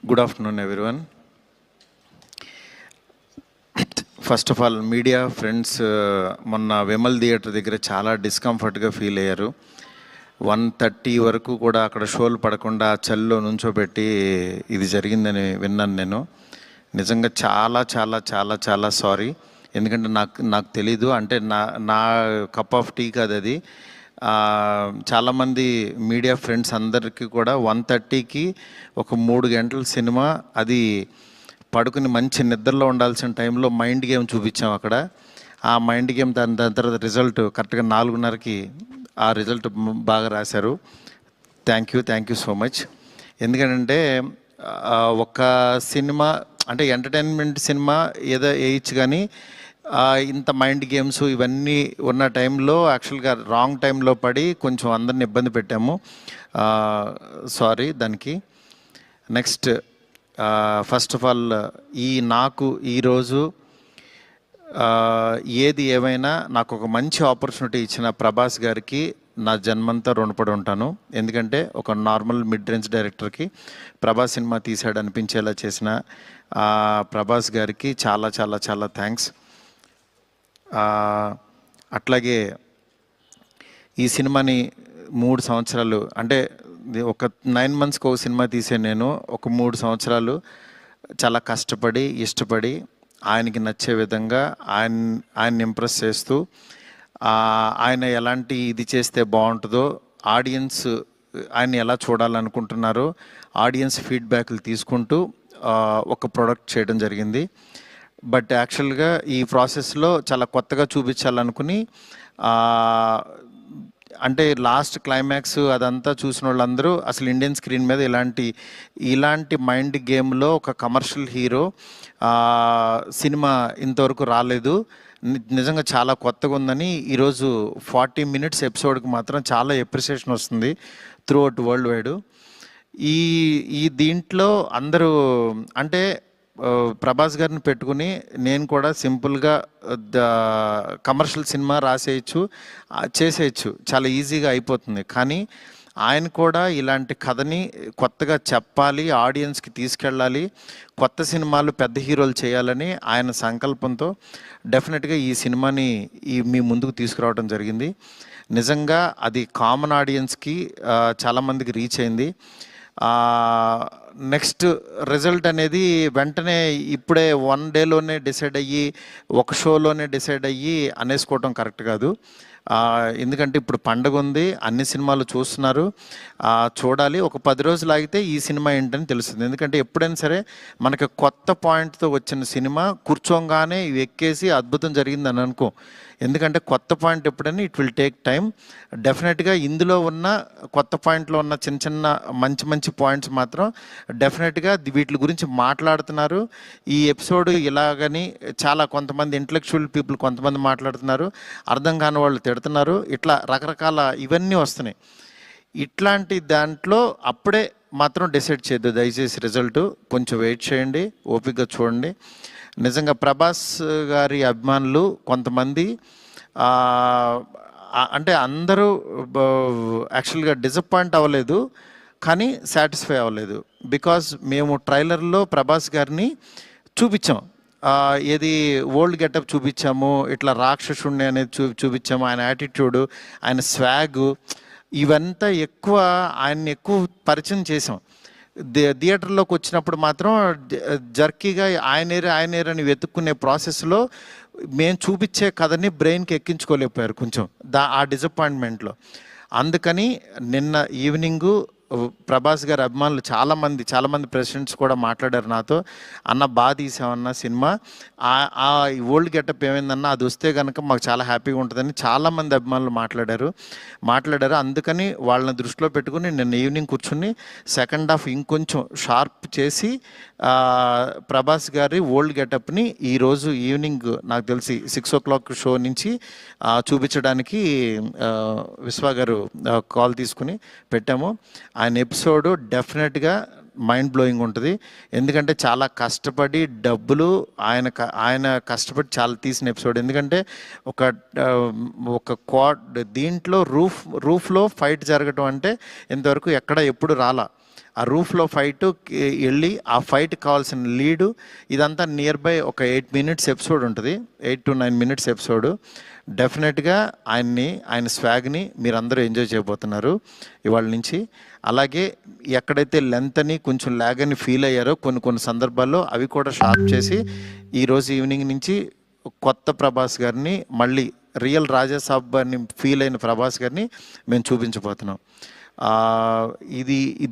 Good afternoon, everyone. First of all media friends మొన్న Vimal theatre దగ్గర చాలా డిస్కంఫర్ట్గా ఫీల్ అయ్యారు. 1:30 వరకు కూడా అక్కడ షోలు పడకుండా చలిలో నుంచోబెట్టి ఇది జరిగిందని విన్నాను నేను. నిజంగా చాలా చాలా చాలా చాలా సారీ. ఎందుకంటే నాకు తెలీదు, అంటే నా కప్ ఆఫ్ టీ కాదు అది. చాలామంది మీడియా ఫ్రెండ్స్ అందరికీ కూడా 1:30కి ఒక 3 గంటల సినిమా, అది పడుకుని మంచి నిద్రలో ఉండాల్సిన టైంలో మైండ్ గేమ్ చూపించాం అక్కడ. ఆ మైండ్ గేమ్ దాని తర్వాత రిజల్ట్ కరెక్ట్గా 4:30కి ఆ రిజల్ట్ బాగా రాశారు. Thank you so much. ఎందుకంటే ఒక సినిమా అంటే ఎంటర్టైన్మెంట్ సినిమా ఏదో వేయచ్చు, కానీ ఇంత మైండ్ గేమ్స్ ఇవన్నీ ఉన్న టైంలో యాక్చువల్గా రాంగ్ టైంలో పడి కొంచెం అందరిని ఇబ్బంది పెట్టాము. సారీ దానికి. నెక్స్ట్ ఫస్ట్ ఆఫ్ ఆల్ నాకు ఈరోజు ఏది ఏమైనా నాకు ఒక మంచి ఆపర్చునిటీ ఇచ్చిన ప్రభాస్ గారికి నా జన్మంతా రుణపడి ఉంటాను. ఎందుకంటే ఒక నార్మల్ మిడ్ రేంజ్ డైరెక్టర్కి ప్రభాస్ సినిమా తీసాడు అనిపించేలా చేసిన ప్రభాస్ గారికి చాలా చాలా చాలా థ్యాంక్స్. అట్లాగే ఈ సినిమాని 3 సంవత్సరాలు, అంటే ఒక 9 మంత్స్కి ఒక సినిమా తీసే నేను ఒక 3 సంవత్సరాలు చాలా కష్టపడి ఇష్టపడి ఆయనకి నచ్చే విధంగా ఆయన్ని ఇంప్రెస్ చేస్తూ, ఆయన ఎలాంటి ఇది చేస్తే బాగుంటుందో, ఆడియన్స్ ఆయన ఎలా చూడాలనుకుంటున్నారో ఆడియన్స్ ఫీడ్బ్యాక్లు తీసుకుంటూ ఒక ప్రోడక్ట్ చేయడం జరిగింది. బట్ యాక్చువల్గా ఈ ప్రాసెస్లో చాలా కొత్తగా చూపించాలనుకుని, అంటే లాస్ట్ క్లైమాక్స్ అదంతా చూసిన వాళ్ళందరూ అసలు ఇండియన్ స్క్రీన్ మీద ఇలాంటి మైండ్ గేమ్లో ఒక కమర్షియల్ హీరో సినిమా ఇంతవరకు రాలేదు, నిజంగా చాలా కొత్తగా ఉందని. ఈరోజు 40 మినిట్స్ ఎపిసోడ్కి మాత్రం చాలా ఎప్రిసియేషన్ వస్తుంది త్రూ అవుట్ వరల్డ్ వైడ్. ఈ దీంట్లో అందరూ అంటే ప్రభాస్ గారిని పెట్టుకుని నేను కూడా సింపుల్గా కమర్షియల్ సినిమా రాసేయచ్చు, చేసేయచ్చు, చాలా ఈజీగా అయిపోతుంది. కానీ ఆయన కూడా ఇలాంటి కథని కొత్తగా చెప్పాలి, ఆడియన్స్కి తీసుకెళ్ళాలి, కొత్త సినిమాలు పెద్ద హీరోలు చేయాలని ఆయన సంకల్పంతో డెఫినెట్గా ఈ సినిమాని మీ ముందుకు తీసుకురావడం జరిగింది. నిజంగా అది కామన్ ఆడియన్స్కి చాలామందికి రీచ్ అయింది. నెక్స్ట్ రిజల్ట్ అనేది వెంటనే ఇప్పుడే 1 డేలోనే డిసైడ్ అయ్యి ఒక షోలోనే డిసైడ్ అయ్యి అనేసుకోవటం కరెక్ట్ కాదు. ఎందుకంటే ఇప్పుడు పండగ ఉంది, అన్ని సినిమాలు చూస్తున్నారు, చూడాలి. ఒక 10 రోజులు ఆగితే ఈ సినిమా ఏంటని తెలుస్తుంది. ఎందుకంటే ఎప్పుడైనా సరే మనకి కొత్త పాయింట్తో వచ్చిన సినిమా కూర్చోగానే ఎక్కేసి అద్భుతం జరిగిందని అనుకో. ఎందుకంటే కొత్త పాయింట్ ఎప్పుడైనా ఇట్ విల్ టేక్ టైం. డెఫినెట్గా ఇందులో ఉన్న కొత్త పాయింట్లో ఉన్న చిన్న చిన్న మంచి పాయింట్స్ మాత్రం డెఫినెట్గా వీటి గురించి మాట్లాడుతున్నారు. ఈ ఎపిసోడ్ ఇలాగని చాలా కొంతమంది ఇంటలెక్చువల్ పీపుల్ కొంతమంది మాట్లాడుతున్నారు, అర్థం కాని వాళ్ళు తిడుతున్నారు, ఇట్లా రకరకాల ఇవన్నీ వస్తున్నాయి. ఇట్లాంటి దాంట్లో అప్పుడే మాత్రం డిసైడ్ చేయొద్దు దయచేసి. రిజల్ట్ కొంచెం వెయిట్ చేయండి, ఓపికగా చూడండి. నిజంగా ప్రభాస్ గారి అభిమానులు కొంతమంది అంటే అందరూ యాక్చువల్గా డిసప్పాయింట్ అవ్వలేదు, కానీ సాటిస్ఫై అవ్వలేదు. బికాజ్ మేము ట్రైలర్లో ప్రభాస్ గారిని చూపించాం, ఏది ఓల్డ్ గెటప్ చూపించాము, ఇట్లా రాక్షసుణ్ణి అనేది చూపించాము, ఆయన యాటిట్యూడు, ఆయన స్వాగు, ఇవంతా ఆయన్ని ఎక్కువ పరిచయం చేసాం. థియేటర్లోకి వచ్చినప్పుడు మాత్రం జర్కీగా ఆయనేరని వెతుక్కునే ప్రాసెస్లో మేము చూపించే కథని బ్రెయిన్కి ఎక్కించుకోలేకపోయారు కొంచెం ఆ డిసప్పాయింట్మెంట్లో. అందుకని నిన్న ఈవినింగు ప్రభాస్ గారి అభిమానులు చాలామంది ప్రెసిడెంట్స్ కూడా మాట్లాడారు నాతో, అన్న బాగా తీసామన్న సినిమా, ఆ ఓల్డ్ గెటప్ ఏమైందన్నా అది వస్తే కనుక మాకు చాలా హ్యాపీగా ఉంటుందని చాలామంది అభిమానులు మాట్లాడారు. అందుకని వాళ్ళని దృష్టిలో పెట్టుకుని నిన్న ఈవినింగ్ కూర్చుని సెకండ్ హాఫ్ ఇంకొంచెం షార్ప్ చేసి ప్రభాస్ గారి ఓల్డ్ గెటప్ని ఈరోజు ఈవినింగ్ నాకు తెలిసి 6 o'clock షో నుంచి చూపించడానికి విశ్వ గారు కాల్ తీసుకుని పెట్టాము. ఆయన ఎపిసోడ్ డెఫినెట్గా మైండ్ బ్లోయింగ్ ఉంటుంది. ఎందుకంటే చాలా కష్టపడి డబ్బులు ఆయన కష్టపడి చాలా తీసిన ఎపిసోడ్. ఎందుకంటే ఒక దీంట్లో రూఫ్లో ఫైట్ జరగటం అంటే ఇంతవరకు ఎప్పుడు రాలా. ఆ రూఫ్లో ఫైట్ వెళ్ళి ఆ ఫైట్ కావాల్సిన లీడు ఇదంతా నియర్ బై ఒక 8 minutes ఎపిసోడ్ ఉంటుంది, 8 to 9 minutes ఎపిసోడ్. డెఫినెట్గా ఆయన స్వాగ్ని మీరందరూ ఎంజాయ్ చేయబోతున్నారు ఇవాళ నుంచి. అలాగే ఎక్కడైతే లెంత్ అని కొంచెం ల్యాగ్ అని ఫీల్ అయ్యారో కొన్ని సందర్భాల్లో అవి కూడా షార్ప్ చేసి ఈరోజు ఈవినింగ్ నుంచి కొత్త ప్రభాస్ గారిని, మళ్ళీ రియల్ రాజాసాబ్ అని ఫీల్ అయిన ప్రభాస్ గారిని మేము చూపించబోతున్నాం.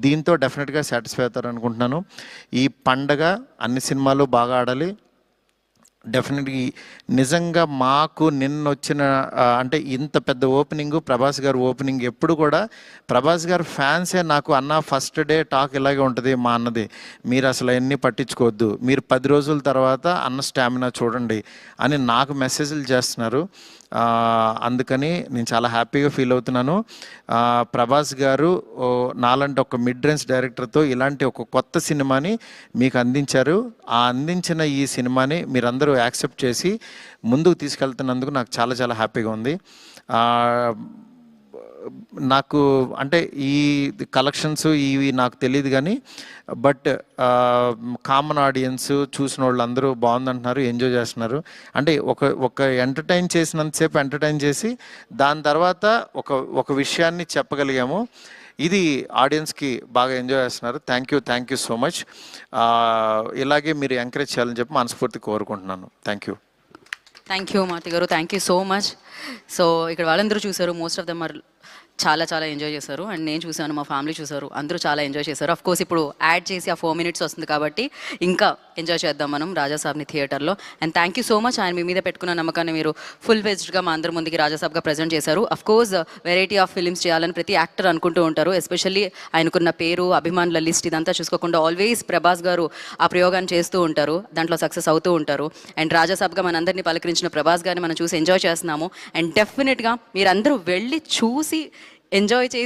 దీంతో డెఫినెట్గా సాటిస్ఫై అవుతారు అనుకుంటున్నాను. ఈ పండగ అన్ని సినిమాలు బాగా ఆడాలి. డెఫినెట్గా నిజంగా మాకు నిన్న వచ్చిన అంటే ఇంత పెద్ద ఓపెనింగ్, ప్రభాస్ గారు ఓపెనింగ్ ఎప్పుడు కూడా ప్రభాస్ గారు ఫ్యాన్సే నాకు అన్న ఫస్ట్ డే టాక్ ఇలాగే ఉంటుంది మా అన్నది, మీరు అసలు అవన్నీ పట్టించుకోవద్దు, మీరు 10 రోజుల తర్వాత అన్న స్టామినా చూడండి అని నాకు మెసేజ్లు చేస్తున్నారు. అందుకని నేను చాలా హ్యాపీగా ఫీల్ అవుతున్నాను. ప్రభాస్ గారు నాలాంటి ఒక మిడ్ రేంజ్ డైరెక్టర్తో ఇలాంటి ఒక కొత్త సినిమాని మీకు అందించారు. అందించిన ఈ సినిమాని మీరందరూ యాక్సెప్ట్ చేసి ముందుకు తీసుకెళ్తున్నందుకు నాకు చాలా చాలా హ్యాపీగా ఉంది. నాకు అంటే ఈ కలెక్షన్స్ ఇవి నాకు తెలియదు కానీ బట్ కామన్ ఆడియన్స్ చూసిన వాళ్ళు అందరూ బాగుందంటున్నారు, ఎంజాయ్ చేస్తున్నారు. అంటే ఒక ఎంటర్టైన్ చేసినంతసేపు ఎంటర్టైన్ చేసి దాని తర్వాత ఒక విషయాన్ని చెప్పగలిగాము. ఇది ఆడియన్స్కి బాగా ఎంజాయ్ చేస్తున్నారు. Thank you so much. ఇలాగే మీరు ఎంకరేజ్ చేయాలని చెప్పి మనస్ఫూర్తి కోరుకుంటున్నాను. థ్యాంక్ యూ మారుతి గారు, thank you so much. So ఇక్కడ వాళ్ళందరూ చూసారు, మోస్ట్ ఆఫ్ దమ్ ఆర్ చాలా ఎంజాయ్ చేశారు. అండ్ నేను చూశాను, మా ఫ్యామిలీ చూశారు, అందరూ చాలా ఎంజాయ్ చేశారు. అఫ్ కోర్స్ ఇప్పుడు యాడ్ చేసి ఆ 4 minutes వస్తుంది కాబట్టి ఇంకా ఎంజాయ్ చేద్దాం మనం రాజాసాబ్ని థియేటర్లో. And thank you so much. ఆయన మీ మీద పెట్టుకున్న నమ్మకాన్ని మీరు ఫుల్ ఫెజ్డ్గా మా అందరి ముందుకి రాజాసాబ్గా ప్రజెంట్ చేశారు. Of course variety of films చేయాలని ప్రతి యాక్టర్ అనుకుంటూ ఉంటారు. ఎస్పెషల్లీ ఆయనకున్న పేరు, అభిమానుల లిస్ట్ ఇదంతా చూసుకోకుండా ఆల్వేస్ ప్రభాస్ గారు ఆ ప్రయోగాన్ని చేస్తూ ఉంటారు, దాంట్లో సక్సెస్ అవుతూ ఉంటారు. అండ్ రాజాసాబ్గా మనందరినీ పలకరించిన ప్రభాస్ గారిని మనం చూసి ఎంజాయ్ చేస్తున్నాము. అండ్ డెఫినెట్గా మీరందరూ వెళ్ళి చూసి ఎంజాయ్ చేసి